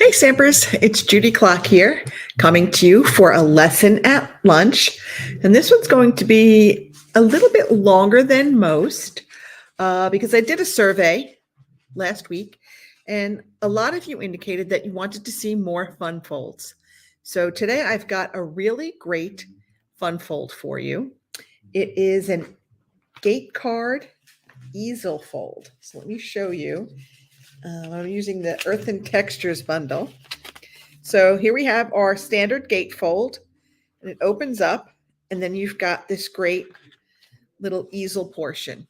Hey Stampers, it's Judy Klock here, coming to you for a lesson at lunch. And this one's going to be a little bit longer than most because I did a survey last week and a lot of you indicated that you wanted to see more fun folds. So today I've got a really great fun fold for you. It is an gate card easel fold. So let me show you. I'm using the Earth and Textures bundle. So here we have our standard gatefold, and it opens up, and then you've got this great little easel portion.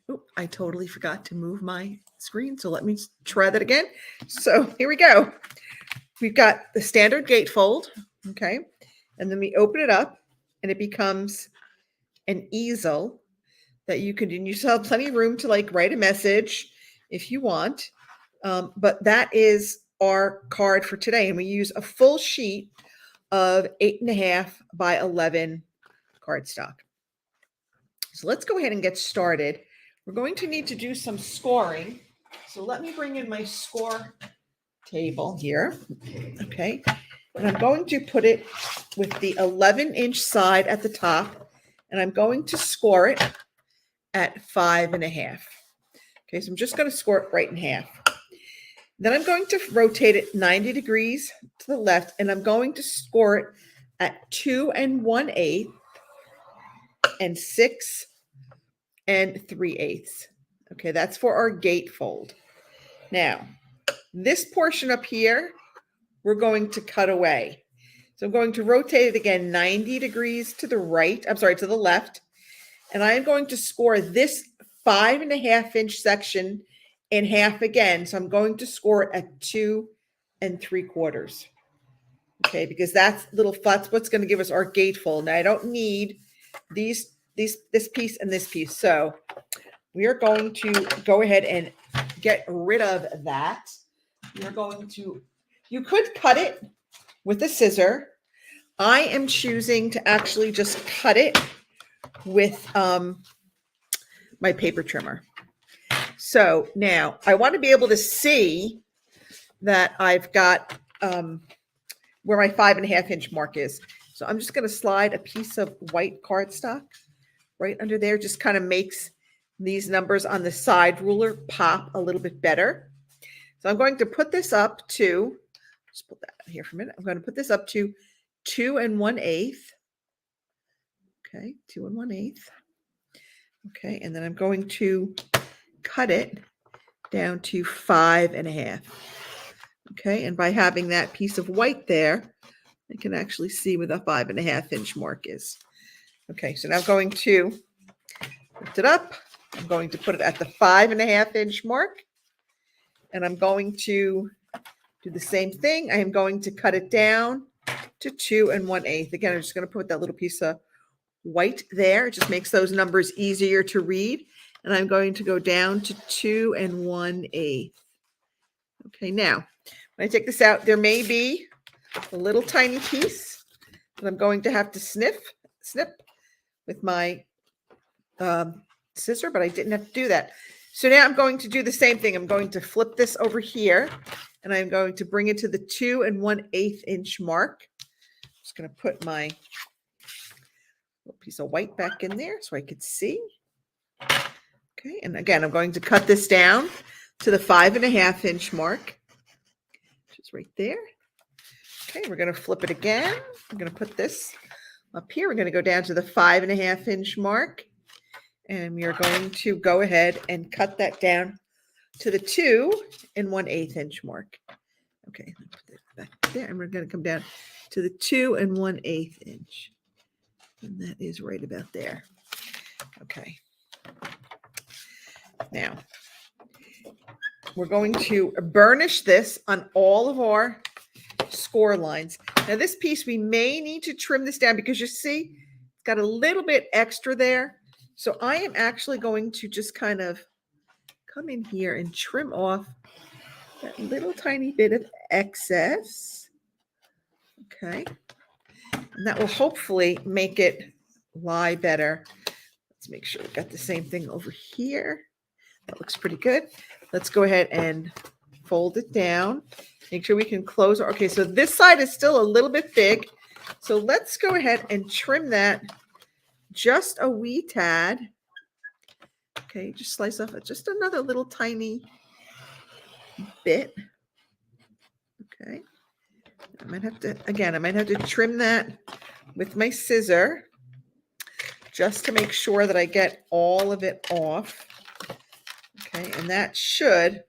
Oh, I totally forgot to move my screen, so let me try that again. So here we go. We've got the standard gatefold, okay, and then we open it up, and it becomes an easel that you can do. And you still have plenty of room to like write a message if you want. But that is our card for today. And we use a full sheet of 8.5 by 11 cardstock. So let's go ahead and get started. We're going to need to do some scoring. So let me bring in my score table here. Okay. And I'm going to put it with the 11-inch side at the top. And I'm going to score it at 5.5. Okay. So I'm just going to score it right in half. Then I'm going to rotate it 90 degrees to the left, and I'm going to score it at 2 1/8 and 6 3/8. Okay, that's for our gatefold. Now, this portion up here, we're going to cut away. So I'm going to rotate it again 90 degrees to the right, to the left, and I'm going to score this 5.5-inch section in half again. So I'm going to score it at 2 3/4. Okay, because that's what's going to give us our gatefold. Now I don't need this piece and this piece. So we are going to go ahead and get rid of that. You could cut it with a scissor. I am choosing to actually just cut it with my paper trimmer. So now I want to be able to see that I've got where my 5.5-inch mark is. So I'm just going to slide a piece of white cardstock right under there. Just kind of makes these numbers on the side ruler pop a little bit better. So I'm going to put this up to, just put that out here for a minute. I'm going to put this up to 2 1/8. Okay, 2 1/8. Okay, and then I'm going to cut it down to 5.5. Okay, and by having that piece of white there, I can actually see where the 5.5-inch mark is. Okay, so now I'm going to lift it up. I'm going to put it at the 5.5-inch mark, and I'm going to do the same thing. I am going to cut it down to 2 1/8. Again, I'm just going to put that little piece of white there. It just makes those numbers easier to read. And I'm going to go down to 2 1/8. Okay, now when I take this out, there may be a little tiny piece that I'm going to have to snip with my scissor, but I didn't have to do that. So now I'm going to do the same thing. I'm going to flip this over here, and I'm going to bring it to the 2 1/8-inch mark. I'm just going to put my little piece of white back in there so I could see. Okay, and again, I'm going to cut this down to the 5.5-inch mark, which is right there. Okay, we're going to flip it again. I'm going to put this up here. We're going to go down to the 5.5-inch mark, and we are going to go ahead and cut that down to the 2 1/8-inch mark. Okay, put that back there, and we're going to come down to the 2 1/8-inch, and that is right about there. Okay. Now, we're going to burnish this on all of our score lines. Now, this piece, we may need to trim this down because you see, it's got a little bit extra there. So I am actually going to just kind of come in here and trim off that little tiny bit of excess. Okay. And that will hopefully make it lie better. Let's make sure we've got the same thing over here. That looks pretty good. Let's go ahead and fold it down. Make sure we can close. Okay, so this side is still a little bit big. So let's go ahead and trim that just a wee tad. Okay, just slice off just another little tiny bit. Okay. I might have to trim that with my scissor just to make sure that I get all of it off. Okay, and that should, I'm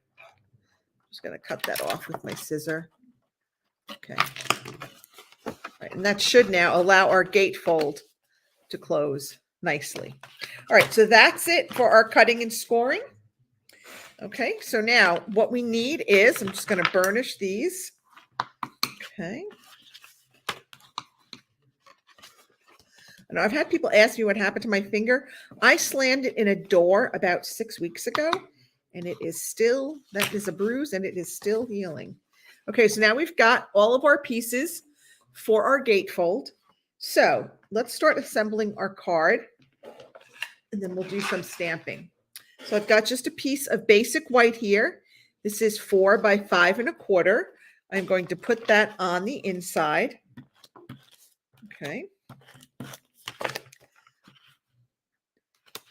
just going to cut that off with my scissor. Okay. All right, and that should now allow our gatefold to close nicely. All right, so that's it for our cutting and scoring. Okay, so now what we need is, I'm just going to burnish these. Okay. I know I've had people ask me what happened to my finger. I slammed it in a door about 6 weeks ago, and it is still, that is a bruise, and it is still healing. Okay, so now we've got all of our pieces for our gatefold. So let's start assembling our card, and then we'll do some stamping. So I've got just a piece of basic white here. This is 4 by 5 1/4. I'm going to put that on the inside. Okay.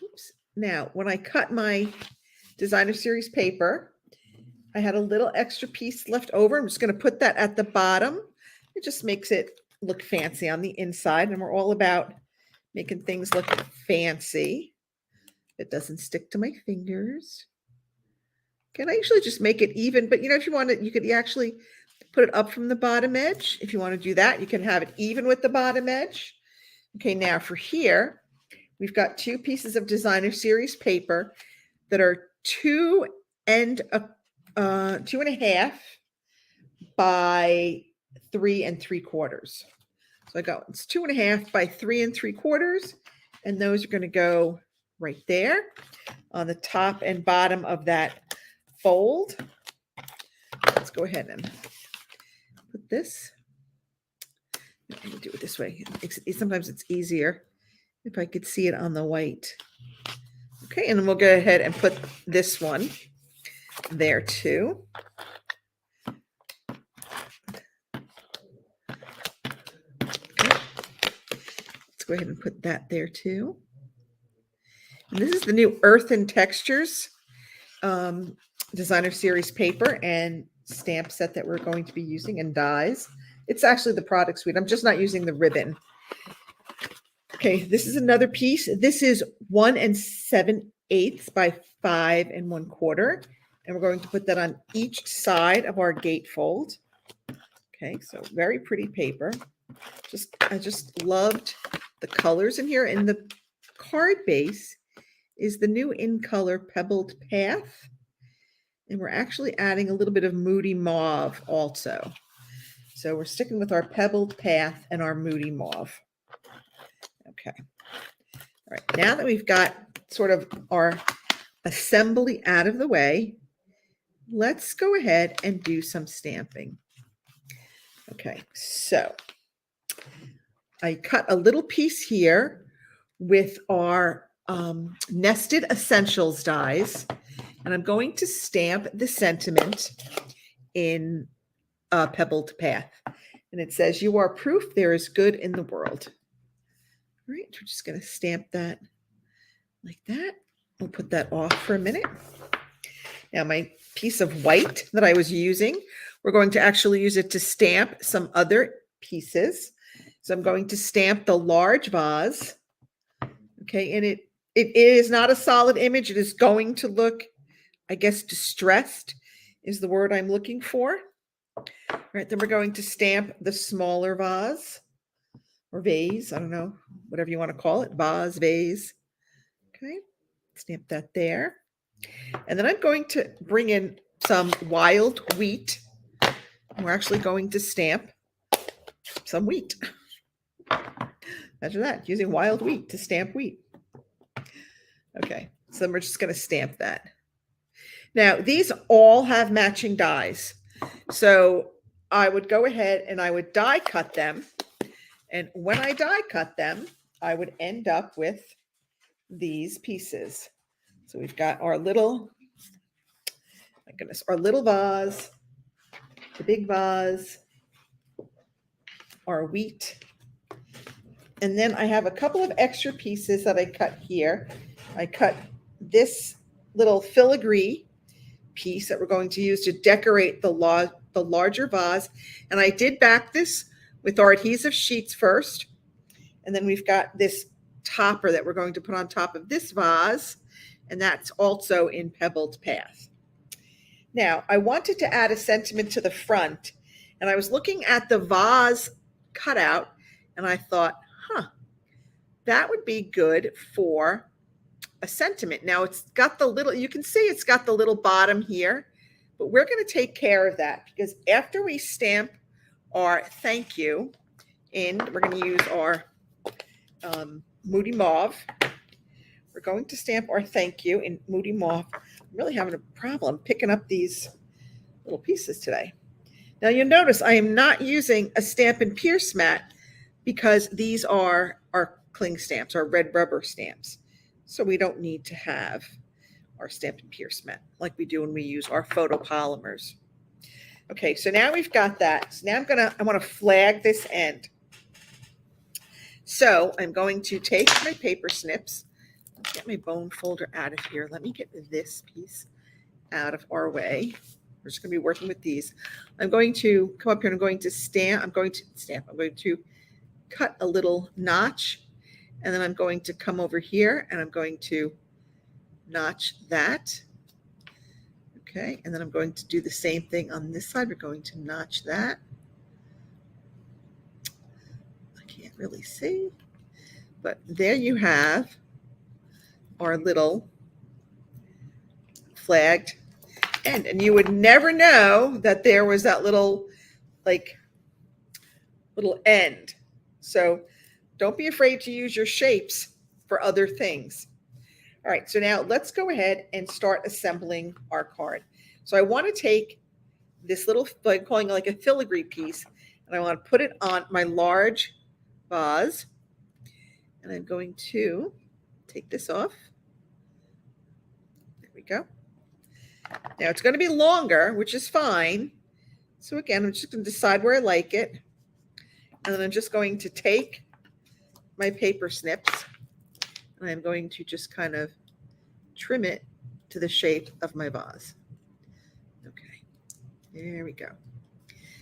Oops. Now, when I cut my designer series paper, I had a little extra piece left over. I'm just going to put that at the bottom. It just makes it look fancy on the inside, and we're all about making things look fancy. It doesn't stick to my fingers. Okay, I usually just make it even, but if you want it, you could actually put it up from the bottom edge. If you want to do that, you can have it even with the bottom edge. Okay, now for here, we've got 2 pieces of designer series paper that are 2 2.5 by 3 3/4. So it's 2.5 by 3 3/4, and those are going to go right there on the top and bottom of that fold. Let's go ahead and put this. I'm going to do it this way. Sometimes it's easier if I could see it on the white. Okay, and then we'll go ahead and put this one there too. Okay. Let's go ahead and put that there too. And this is the new Earth and Textures designer series paper and stamp set that we're going to be using, and dies. It's actually the product suite. I'm just not using the ribbon. Okay, this is another piece. This is 1 7/8 by 5 1/4. And we're going to put that on each side of our gatefold. Okay, so very pretty paper. I just loved the colors in here. And the card base is the new In Color Pebbled Path. And we're actually adding a little bit of Moody Mauve also. So we're sticking with our Pebbled Path and our Moody Mauve. Okay. All right. Now that we've got sort of our assembly out of the way, let's go ahead and do some stamping. Okay. So I cut a little piece here with our Nested Essentials dies, and I'm going to stamp the sentiment in Pebbled Path. And it says, "You are proof there is good in the world." All right, we're just going to stamp that like that. We'll put that off for a minute. Now my piece of white that I was using, we're going to actually use it to stamp some other pieces. So I'm going to stamp the large vase. Okay, and it is not a solid image. It is going to look, I guess, distressed is the word I'm looking for. All right, then we're going to stamp the smaller vase or vase. I don't know, whatever you want to call it, vase, vase. Okay, stamp that there. And then I'm going to bring in some wild wheat. We're actually going to stamp some wheat. Imagine that, using wild wheat to stamp wheat. Okay, so then we're just going to stamp that. Now, these all have matching dies. So I would go ahead and I would die cut them. And when I die cut them, I would end up with these pieces. So we've got our little, goodness, our little vase, the big vase, our wheat. And then I have a couple of extra pieces that I cut here. I cut this little filigree piece that we're going to use to decorate the larger vase. And I did back this with our adhesive sheets first. And then we've got this topper that we're going to put on top of this vase. And that's also in Pebbled Path. Now, I wanted to add a sentiment to the front. And I was looking at the vase cutout. And I thought, that would be good for a sentiment. Now it's got the little, you can see it's got the little bottom here, but we're going to take care of that because after we stamp our thank you in, we're going to use our Moody Mauve. We're going to stamp our thank you in Moody Mauve. I'm really having a problem picking up these little pieces today. Now you'll notice I am not using a Stampin' Pierce mat because these are our cling stamps, our red rubber stamps. So we don't need to have our Stampin' Pierce mat like we do when we use our photopolymers. Okay, so now we've got that. So now I want to flag this end. So I'm going to take my paper snips. Let's get my bone folder out of here. Let me get this piece out of our way. We're just going to be working with these. I'm going to come up here and I'm going to cut a little notch. And then I'm going to come over here and I'm going to notch that. Okay, and then I'm going to do the same thing on this side. We're going to notch that. I can't really see, but there you have our little flagged end. And you would never know that there was that little end. So don't be afraid to use your shapes for other things. All right, so now let's go ahead and start assembling our card. So I want to take this little, I'm calling it like a filigree piece, and I want to put it on my large vase. And I'm going to take this off. There we go. Now it's going to be longer, which is fine. So again, I'm just going to decide where I like it. And then I'm just going to take my paper snips and I'm going to just kind of trim it to the shape of my vase. Okay, there we go.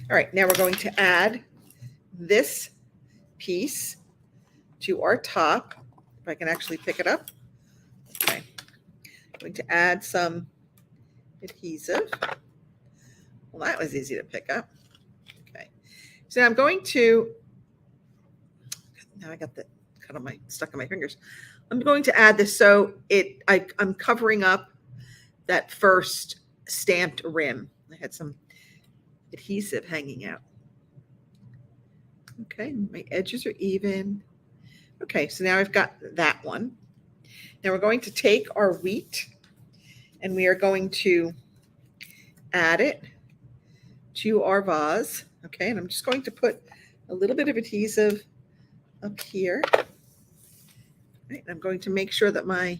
All right, now we're going to add this piece to our top. If I can actually pick it up. Okay, I'm going to add some adhesive. Well, that was easy to pick up. Okay, so now I'm going to, now I got the cut on my, stuck on my fingers. I'm going to add this so I'm covering up that first stamped rim. I had some adhesive hanging out. Okay, my edges are even. Okay, so now I've got that one. Now we're going to take our wheat and we are going to add it to our vase. Okay, and I'm just going to put a little bit of adhesive up here. Right, and I'm going to make sure that my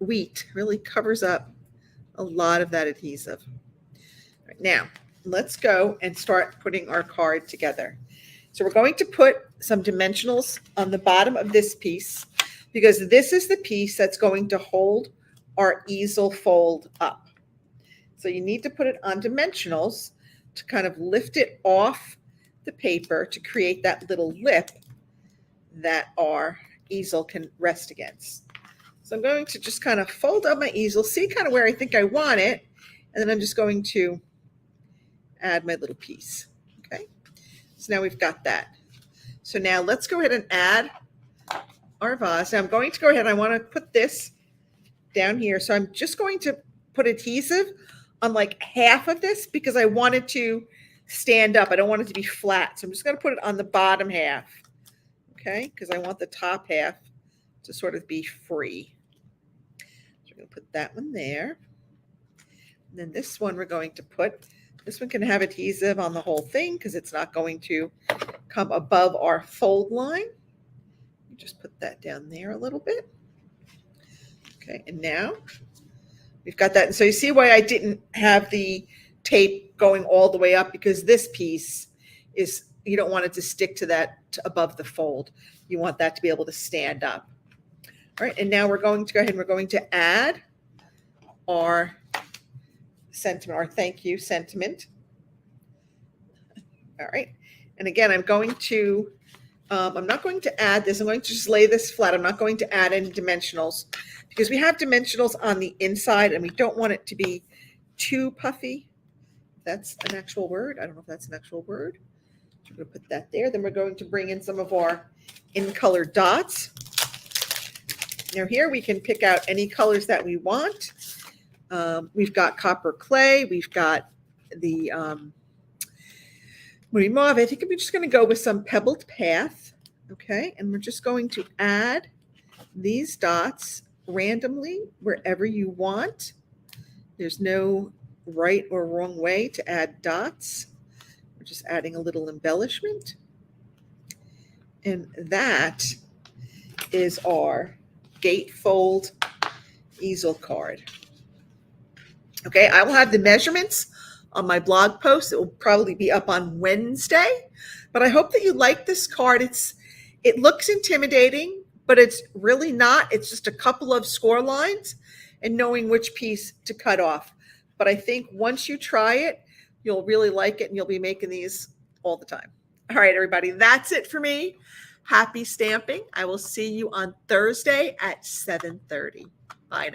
wheat really covers up a lot of that adhesive. All right, now, let's go and start putting our card together. So we're going to put some dimensionals on the bottom of this piece because this is the piece that's going to hold our easel fold up. So you need to put it on dimensionals to kind of lift it off the paper to create that little lip that our easel can rest against. So I'm going to just kind of fold up my easel, see kind of where I think I want it, and then I'm just going to add my little piece. Okay, so now we've got that. So now let's go ahead and add our vase. Now I'm going to go ahead, I want to put this down here. So I'm just going to put adhesive on like half of this because I want it to stand up. I don't want it to be flat. So I'm just going to put it on the bottom half. Okay, because I want the top half to sort of be free. So we're going to put that one there. And then this one we're going to put, this one can have adhesive on the whole thing because it's not going to come above our fold line. Just put that down there a little bit. Okay, and now we've got that. And so you see why I didn't have the tape going all the way up, because this piece is, you don't want it to stick to that above the fold. You want that to be able to stand up. All right, and now we're going to go ahead and we're going to add our sentiment, our thank you sentiment. All right, and again, I'm going to, I'm not going to add this. I'm going to just lay this flat. I'm not going to add any dimensionals because we have dimensionals on the inside and we don't want it to be too puffy. That's an actual word. I don't know if that's an actual word. We're going to put that there. Then we're going to bring in some of our in-color dots. Now here we can pick out any colors that we want. We've got copper clay. We've got the mauve. I think I'm just going to go with some pebbled path. Okay, and we're just going to add these dots randomly wherever you want. There's no right or wrong way to add dots. We're just adding a little embellishment. And that is our gatefold easel card. Okay, I will have the measurements on my blog post. It will probably be up on Wednesday, but I hope that you like this card. It looks intimidating, but it's really not. It's just a couple of score lines and knowing which piece to cut off. But I think once you try it, you'll really like it and you'll be making these all the time. All right, everybody, that's it for me. Happy stamping. I will see you on Thursday at 7:30. Bye now.